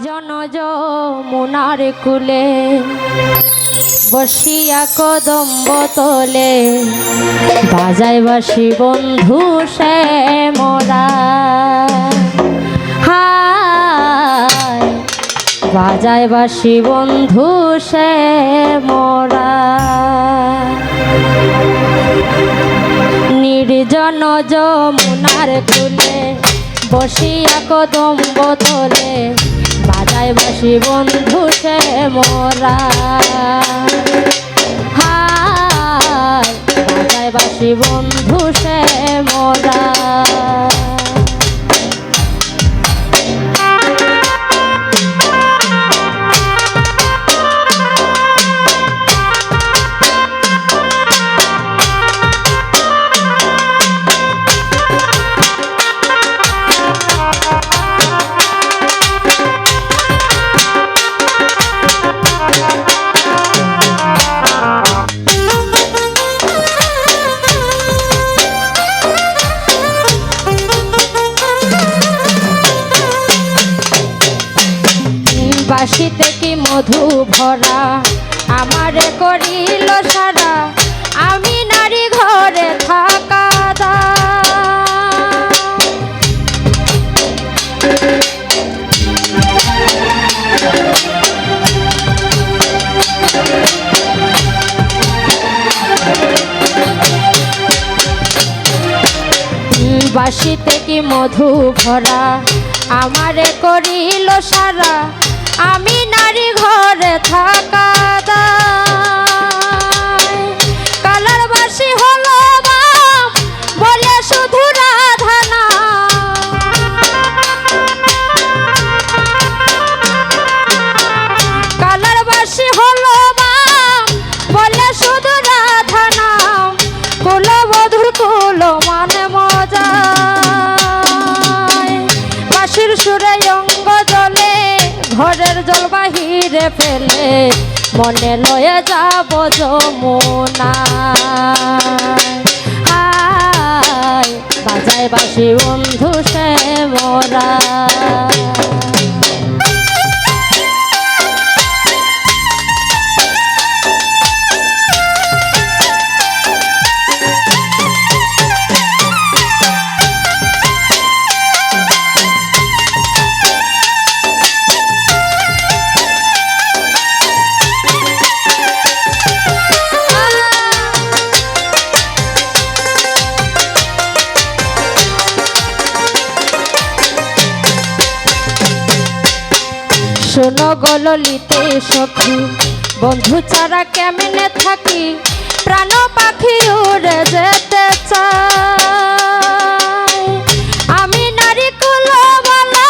নির্জন যমুনার কূলে বসিয়া কদম্ব তলে বাজায় বাসি বন্ধু সে মোরা হায় বাজায় বাসি বন্ধু সে মোরা নির্জন যমুনার কূলে বসিয়া কদম্ব তলে বাজায় বাসি বন্ধু সে মোরা হায় বাজায় বাসি বন্ধু সে মোরা বাঁশিতে কি মধু ভরা আমারে করিল সারা আমি নারী ঘরে থাকা বাঁশিতে কি মধু ভরা আমারে করিল সারা আমি নারী ঘরে থাকা কালার বাসি হলো বলে শুধু রাধা না কালার বাসি হলো বলে শুধু রাধা না কুল বধুর কুল মানে মজা বাসির সুরে অঙ্গ জলে ঘরের জল বাহিরে ফেলে মনে লয়ে যাব যমুনা হায় বাজায় বাসি বন্ধু সে মোরা শোনো গললিতে সখী বন্ধু ছাড়া কেমনে থাকি প্রাণ পাখি উড়ে যেতে চাই আমি নারী কুলবালা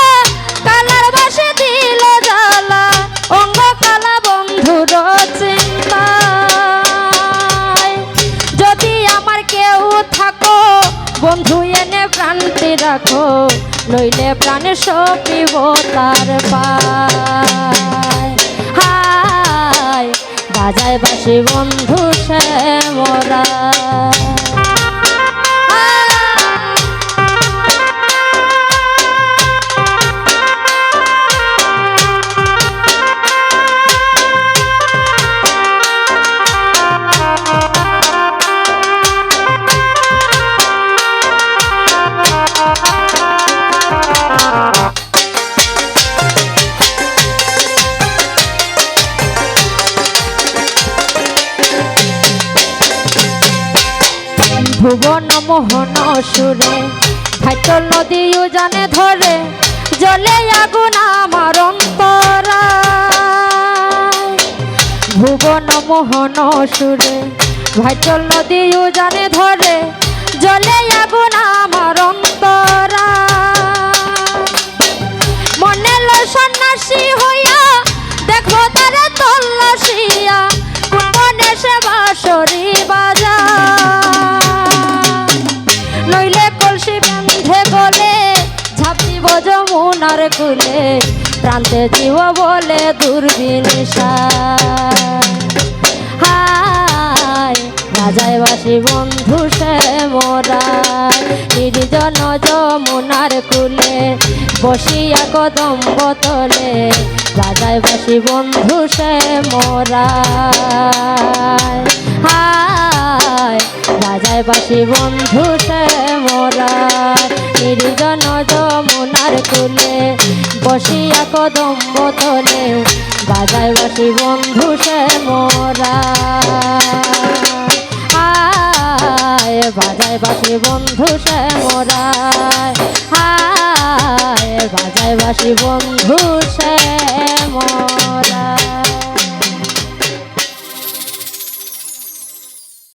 কালার বাসে দিল জ্বালা অঙ্গ কালা বন্ধুর চিন্তা যদি আমার কেউ থাকো বন্ধু এনে প্রান্তি রাখো নইলে প্রাণে সপিব তার পায় হায় বাজায় বাসি বন্ধু সে মোরা ভুবন মোহন সুরে ভাইটল নদীও জানে ধরে জলে আগুন আমার অন্তরায় ভুবন মোহন সুরে ভাইটল নদীও জানে ধরে জলে আগুন আমার অন্তরায় মনে লো সন্ন্যাসী হইয়া দেখো তারে তল্লাশিয়া কোনে সে বাঁশরি বাজা যমুনার কূলে প্রান্তে জীব বলে দূরবীন হায় বাজায় বাসি বন্ধু সে মোরায় নির্জন যমুনার কুলে বসিয়া কদম বোতলে বাজায় বাসি বন্ধু সে মোরায় হায় বাজায় বাসি বন্ধু সে মোরায় নির্জন যমুনার কুলে বসিয়া কদম বোতলে বাজায় বাসি বন্ধু সে মোরায় বাজায় বাসি বন্ধু সে মোরায় হায় বাজায় বাসি বন্ধু